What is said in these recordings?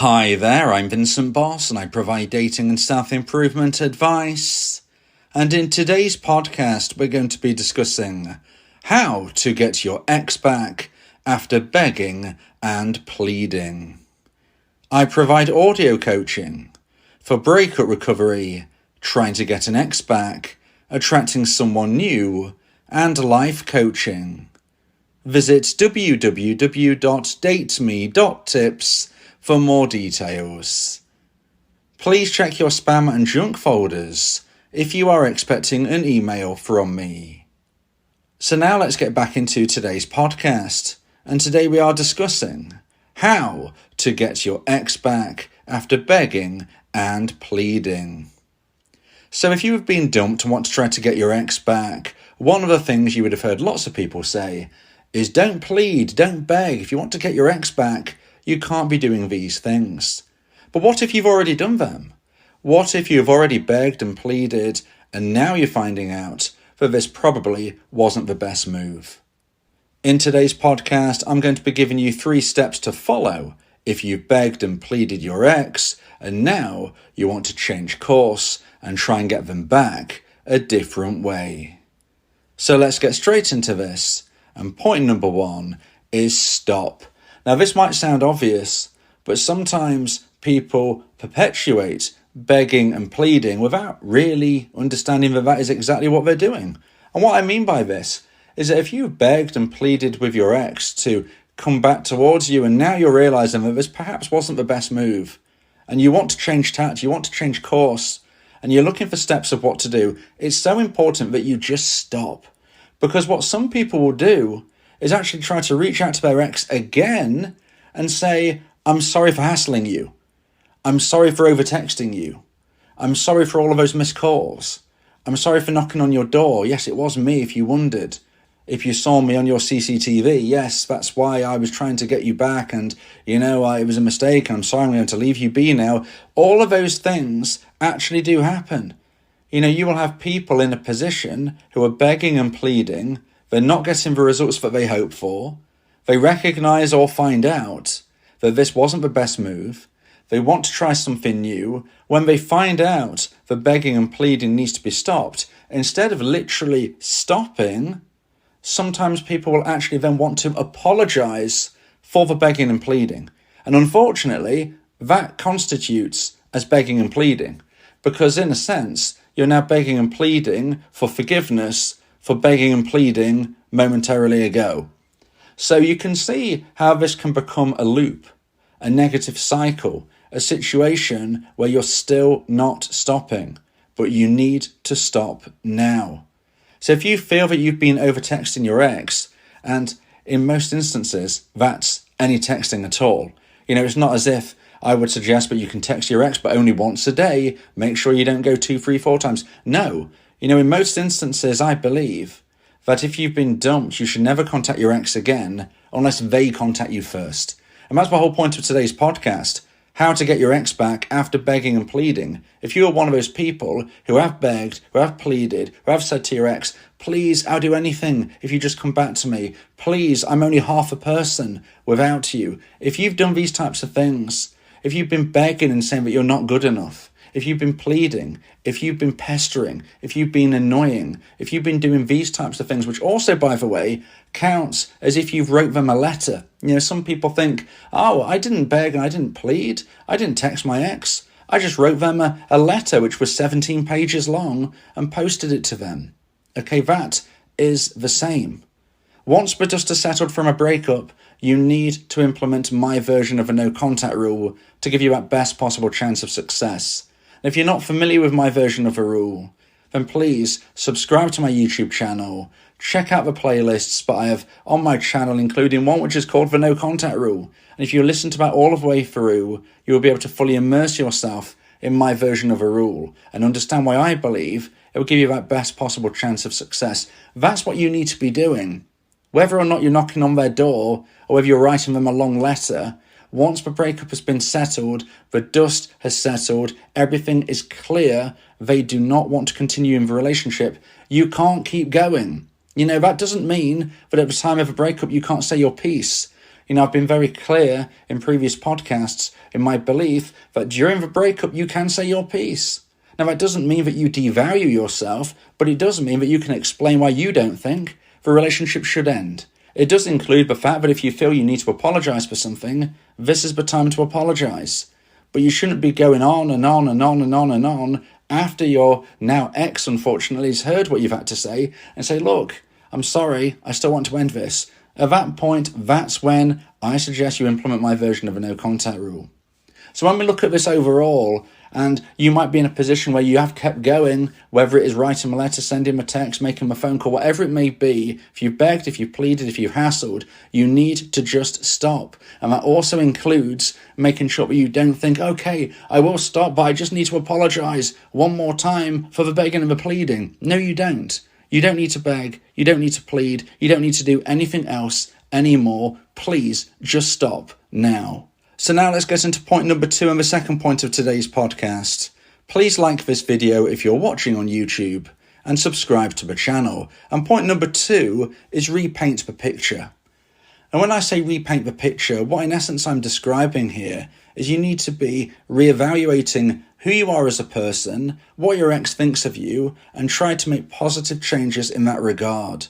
Hi there, I'm Vincent Boss and I provide dating and self-improvement advice. And in today's podcast, we're going to be discussing how to get your ex back after begging and pleading. I provide audio coaching for breakup recovery, trying to get an ex back, attracting someone new, and life coaching. Visit www.dateme.tips for more details. Please check your spam and junk folders if you are expecting an email from me. So now let's get back into today's podcast, and today we are discussing how to get your ex back after begging and pleading. So if you have been dumped and want to try to get your ex back, one of the things you would have heard lots of people say is don't plead, don't beg. If you want to get your ex back, you can't be doing these things. But what if you've already done them? What if you've already begged and pleaded and now you're finding out that this probably wasn't the best move? In today's podcast, I'm going to be giving you 3 steps to follow if you've begged and pleaded your ex and now you want to change course and try and get them back a different way. So let's get straight into this. And point number 1 is stop. Now, this might sound obvious, but sometimes people perpetuate begging and pleading without really understanding that is exactly what they're doing. And what I mean by this is that if you've begged and pleaded with your ex to come back towards you and now you're realizing that this perhaps wasn't the best move and you want to change tact, you want to change course, and you're looking for steps of what to do, it's so important that you just stop. Because what some people will do is actually try to reach out to their ex again and say, I'm sorry for hassling you. I'm sorry for over-texting you. I'm sorry for all of those missed calls. I'm sorry for knocking on your door. Yes, it was me if you wondered. If you saw me on your CCTV, yes, that's why I was trying to get you back and, it was a mistake and I'm sorry I'm going to leave you be now. All of those things actually do happen. You will have people in a position who are begging and pleading. They're not getting the results that they hope for. They recognize or find out that this wasn't the best move. They want to try something new. When they find out that begging and pleading needs to be stopped, instead of literally stopping, sometimes people will actually then want to apologize for the begging and pleading. And unfortunately, that constitutes as begging and pleading, because in a sense, you're now begging and pleading for forgiveness for begging and pleading momentarily ago. So you can see how this can become a loop, a negative cycle, a situation where you're still not stopping, but you need to stop now. So if you feel that you've been over-texting your ex, and in most instances, that's any texting at all. It's not as if I would suggest that you can text your ex, but only once a day. Make sure you don't go 2, 3, 4 times. No. In most instances, I believe that if you've been dumped, you should never contact your ex again unless they contact you first. And that's the whole point of today's podcast, how to get your ex back after begging and pleading. If you are one of those people who have begged, who have pleaded, who have said to your ex, please, I'll do anything if you just come back to me. Please, I'm only half a person without you. If you've done these types of things, if you've been begging and saying that you're not good enough, if you've been pleading, if you've been pestering, if you've been annoying, if you've been doing these types of things, which also, by the way, counts as if you've wrote them a letter. Some people think, I didn't beg and I didn't plead. I didn't text my ex. I just wrote them a letter which was 17 pages long and posted it to them. Okay, that is the same. Once the dust has settled from a breakup, you need to implement my version of a no contact rule to give you that best possible chance of success. And if you're not familiar with my version of a rule, then please subscribe to my YouTube channel, check out the playlists that I have on my channel, including one which is called the no contact rule. And if you listen to that all the way through, you will be able to fully immerse yourself in my version of a rule and understand why I believe it will give you that best possible chance of success. That's what you need to be doing. Whether or not you're knocking on their door or whether you're writing them a long letter, once the breakup has been settled, the dust has settled, everything is clear, they do not want to continue in the relationship, you can't keep going. That doesn't mean that at the time of a breakup you can't say your piece. I've been very clear in previous podcasts in my belief that during the breakup you can say your piece. Now, that doesn't mean that you devalue yourself, but it does mean that you can explain why you don't think the relationship should end. It does include the fact that if you feel you need to apologise for something, this is the time to apologise. But you shouldn't be going on and on and on and on and on after your now ex, unfortunately, has heard what you've had to say and say, look, I'm sorry, I still want to end this. At that point, that's when I suggest you implement my version of a no contact rule. So when we look at this overall, and you might be in a position where you have kept going, whether it is writing a letter, sending a text, making a phone call, whatever it may be, if you've begged, if you've pleaded, if you've hassled, you need to just stop. And that also includes making sure that you don't think, okay, I will stop, but I just need to apologise one more time for the begging and the pleading. No, you don't. You don't need to beg, you don't need to plead, you don't need to do anything else anymore. Please just stop now. So now let's get into point number 2 and the second point of today's podcast. Please like this video if you're watching on YouTube and subscribe to the channel. And point number 2 is repaint the picture. And when I say repaint the picture, what in essence I'm describing here is you need to be reevaluating who you are as a person, what your ex thinks of you, and try to make positive changes in that regard.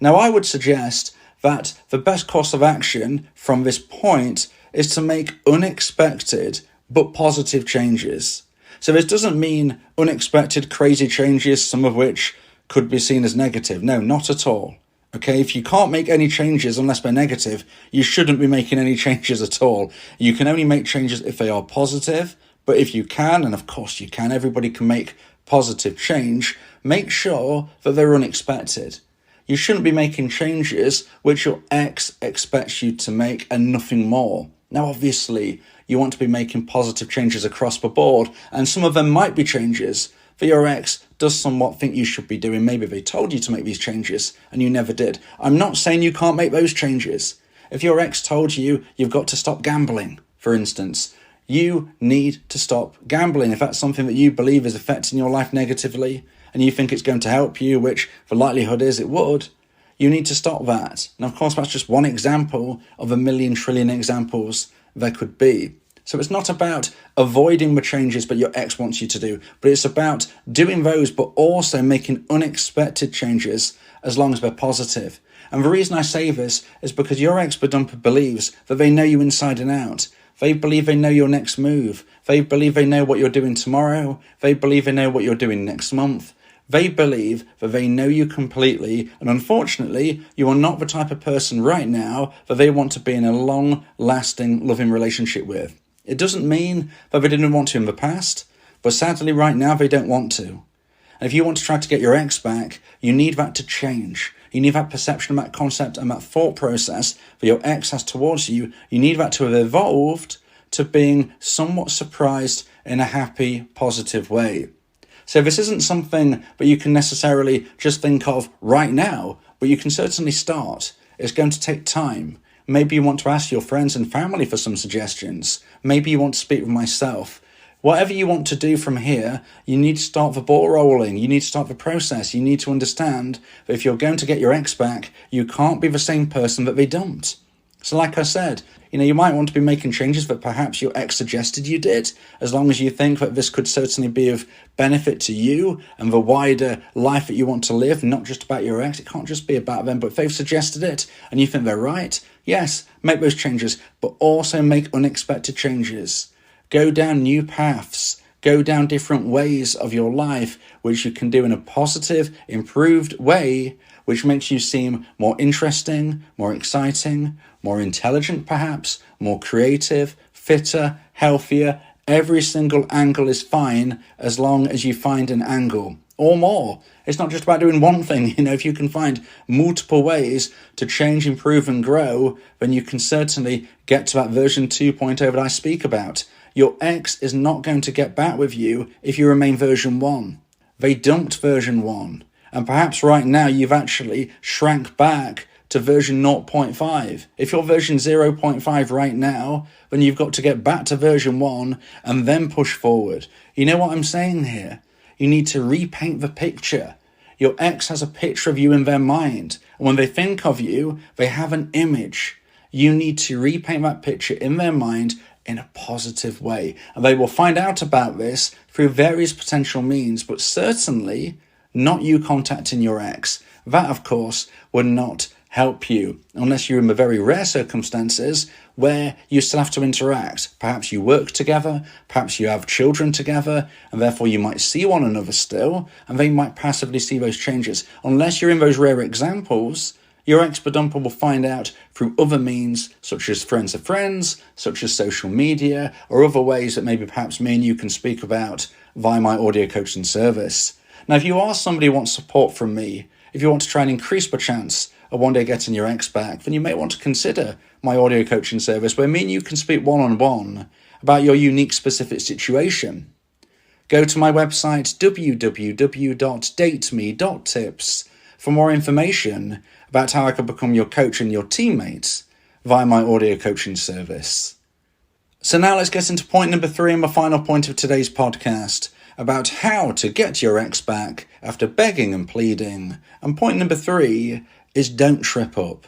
Now, I would suggest that the best course of action from this point is to make unexpected but positive changes. So this doesn't mean unexpected crazy changes, some of which could be seen as negative. No, not at all. Okay, if you can't make any changes unless they're negative, you shouldn't be making any changes at all. You can only make changes if they are positive, but if you can, and of course you can, everybody can make positive change, make sure that they're unexpected. You shouldn't be making changes which your ex expects you to make and nothing more. Now, obviously, you want to be making positive changes across the board, and some of them might be changes that your ex does somewhat think you should be doing. Maybe they told you to make these changes and you never did. I'm not saying you can't make those changes. If your ex told you you've got to stop gambling, for instance, you need to stop gambling. If that's something that you believe is affecting your life negatively and you think it's going to help you, which the likelihood is it would, you need to stop that. Now, of course, that's just one example of a million trillion examples there could be. So it's not about avoiding the changes that your ex wants you to do, but it's about doing those, but also making unexpected changes as long as they're positive. And the reason I say this is because your ex-dumper believes that they know you inside and out. They believe they know your next move. They believe they know what you're doing tomorrow. They believe they know what you're doing next month. They believe that they know you completely, and unfortunately, you are not the type of person right now that they want to be in a long-lasting, loving relationship with. It doesn't mean that they didn't want to in the past, but sadly right now they don't want to. And if you want to try to get your ex back, you need that to change. You need that perception, that concept, and that thought process that your ex has towards you. You need that to have evolved to being somewhat surprised in a happy, positive way. So this isn't something that you can necessarily just think of right now, but you can certainly start. It's going to take time. Maybe you want to ask your friends and family for some suggestions. Maybe you want to speak with myself. Whatever you want to do from here, you need to start the ball rolling. You need to start the process. You need to understand that if you're going to get your ex back, you can't be the same person that they dumped. So like I said, you might want to be making changes that perhaps your ex suggested you did, as long as you think that this could certainly be of benefit to you and the wider life that you want to live, not just about your ex. It can't just be about them, but if they've suggested it and you think they're right, yes, make those changes, but also make unexpected changes. Go down new paths. Go down different ways of your life, which you can do in a positive, improved way, which makes you seem more interesting, more exciting, more intelligent perhaps, more creative, fitter, healthier. Every single angle is fine as long as you find an angle or more. It's not just about doing one thing. If you can find multiple ways to change, improve and grow, then you can certainly get to that version 2.0 that I speak about. Your ex is not going to get back with you if you remain version 1. They dumped version 1. And perhaps right now you've actually shrank back to version 0.5. If you're version 0.5 right now, then you've got to get back to version 1 and then push forward. You know what I'm saying here? You need to repaint the picture. Your ex has a picture of you in their mind. And when they think of you, they have an image. you need to repaint that picture in their mind in a positive way. And they will find out about this through various potential means, but certainly not you contacting your ex. That, of course, would not help you, unless you're in the very rare circumstances where you still have to interact. Perhaps you work together, perhaps you have children together, and therefore you might see one another still, and they might passively see those changes. Unless you're in those rare examples, your ex-bedumper will find out through other means, such as friends of friends, such as social media, or other ways that maybe perhaps me and you can speak about via my audio coaching service. Now, if you are somebody who wants support from me, if you want to try and increase the chance of one day getting your ex back, then you may want to consider my audio coaching service where me and you can speak one-on-one about your unique specific situation. Go to my website www.dateme.tips for more information about how I can become your coach and your teammate via my audio coaching service. So now let's get into point number 3 and the final point of today's podcast about how to get your ex back after begging and pleading. And point number 3 is don't trip up.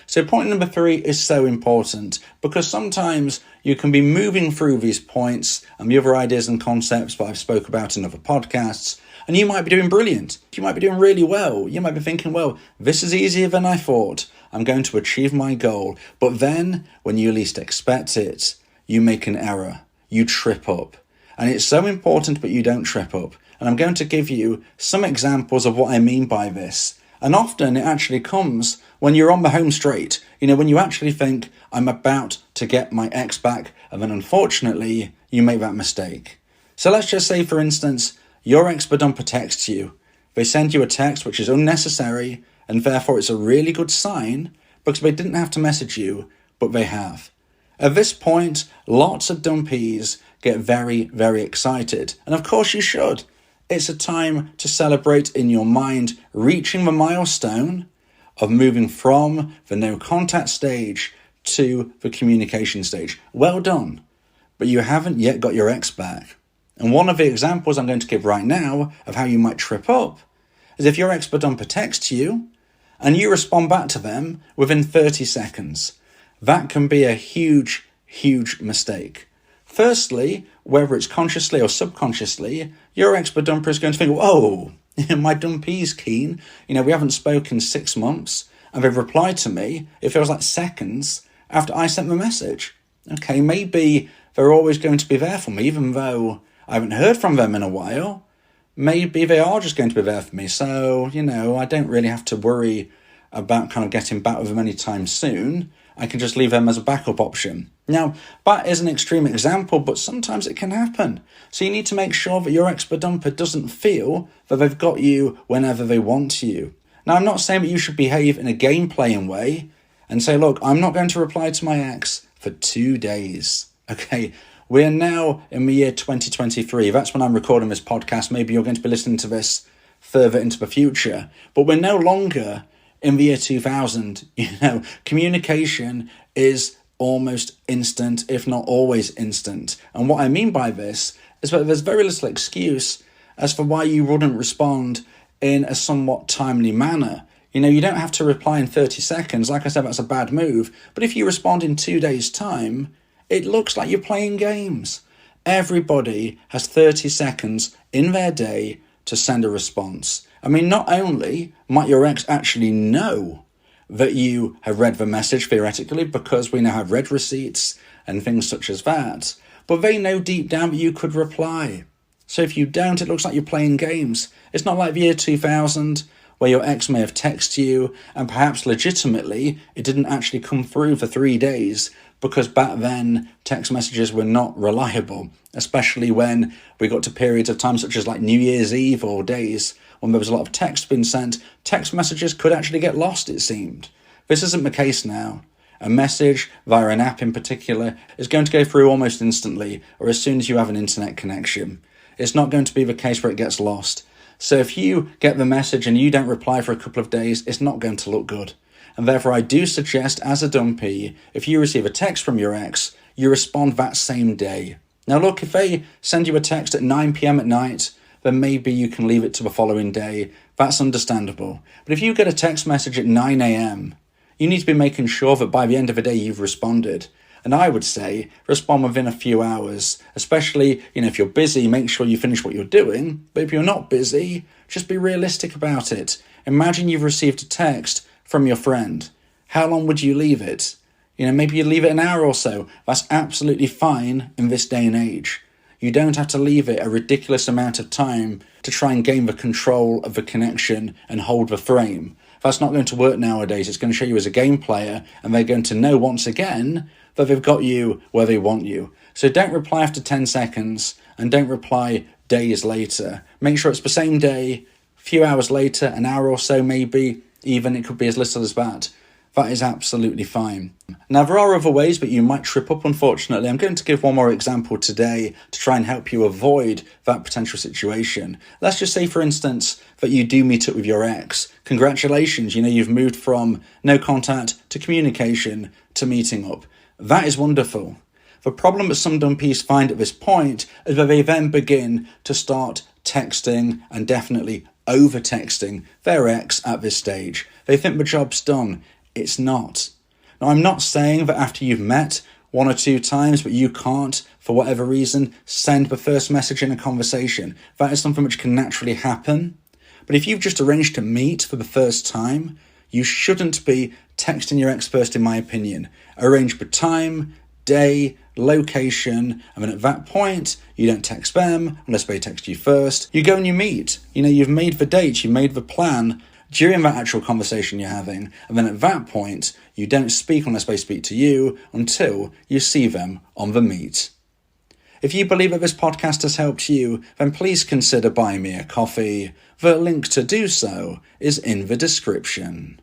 So point number 3 is so important because sometimes you can be moving through these points and the other ideas and concepts that I've spoke about in other podcasts, and you might be doing brilliant. You might be doing really well. You might be thinking, well, this is easier than I thought. I'm going to achieve my goal. But then when you least expect it, you make an error. You trip up. And it's so important that you don't trip up. And I'm going to give you some examples of what I mean by this. And often it actually comes when you're on the home straight. When you actually think, I'm about to get my ex back, and then unfortunately, you make that mistake. So let's just say, for instance, your ex-bedumper texts you. They send you a text which is unnecessary, and therefore it's a really good sign because they didn't have to message you, but they have. At this point, lots of dumpees get very, very excited. And of course you should. It's a time to celebrate in your mind reaching the milestone of moving from the no contact stage to the communication stage. Well done. But you haven't yet got your ex back. And one of the examples I'm going to give right now of how you might trip up is if your ex-bedumper texts you and you respond back to them within 30 seconds. That can be a huge, huge mistake. Firstly, whether it's consciously or subconsciously, your ex-bedumper is going to think, whoa, my dumpee's keen. We haven't spoken 6 months and they've replied to me, it feels like seconds after I sent the message. Okay, maybe they're always going to be there for me, even though I haven't heard from them in a while. Maybe they are just going to be there for me. So, I don't really have to worry about kind of getting back with them anytime soon. I can just leave them as a backup option. Now, that is an extreme example, but sometimes it can happen. So you need to make sure that your ex-bedumper doesn't feel that they've got you whenever they want you. Now, I'm not saying that you should behave in a game-playing way and say, look, I'm not going to reply to my ex for 2 days. Okay, we're now in the year 2023. That's when I'm recording this podcast. Maybe you're going to be listening to this further into the future. But we're no longer in the year 2000. Communication is almost instant, if not always instant. And what I mean by this is that there's very little excuse as for why you wouldn't respond in a somewhat timely manner. You don't have to reply in 30 seconds. Like I said, that's a bad move. But if you respond in 2 days' time, it looks like you're playing games. Everybody has 30 seconds in their day to send a response. Not only might your ex actually know that you have read the message theoretically, because we now have read receipts and things such as that, but they know deep down that you could reply. So if you don't, it looks like you're playing games. It's not like the year 2000 where your ex may have texted you and perhaps legitimately it didn't actually come through for 3 days, because back then text messages were not reliable, especially when we got to periods of time such as like New Year's Eve or days when there was a lot of text being sent. Text messages could actually get lost, it seemed. This isn't the case now. A message, via an app in particular, is going to go through almost instantly, or as soon as you have an internet connection. It's not going to be the case where it gets lost. So if you get the message and you don't reply for a couple of days, it's not going to look good. And therefore I do suggest, as a dumpee, if you receive a text from your ex, you respond that same day. Now look, if they send you a text at 9 p.m. at night, then maybe you can leave it to the following day. That's understandable. But if you get a text message at 9 a.m., You need to be making sure that by the end of the day you've responded. And I would say respond within a few hours, especially, if you're busy, make sure you finish what you're doing. But if you're not busy, just be realistic about it. Imagine you've received a text from your friend. How long would you leave it? Maybe you'd leave it an hour or so. That's absolutely fine in this day and age. You don't have to leave it a ridiculous amount of time to try and gain the control of the connection and hold the frame. That's not going to work nowadays. It's going to show you as a game player, and they're going to know once again that they've got you where they want you. So don't reply after 10 seconds and don't reply days later. Make sure it's the same day, a few hours later, an hour or so maybe, even it could be as little as that. That is absolutely fine. Now, there are other ways, but you might trip up, unfortunately. I'm going to give one more example today to try and help you avoid that potential situation. Let's just say, for instance, that you do meet up with your ex. Congratulations, you've moved from no contact to communication to meeting up. That is wonderful. The problem that some dumpees find at this point is that they then begin to start texting and definitely over-texting their ex at this stage. They think the job's done. It's not. Now, I'm not saying that after you've met one or two times, but you can't, for whatever reason, send the first message in a conversation. That is something which can naturally happen. But if you've just arranged to meet for the first time, you shouldn't be texting your ex first, in my opinion. Arrange the time, day, location, and then at that point, you don't text them unless they text you first. You go and you meet. You've made the date, you've made the plan during that actual conversation you're having, and then at that point, you don't speak unless they speak to you until you see them on the meet. If you believe that this podcast has helped you, then please consider buying me a coffee. The link to do so is in the description.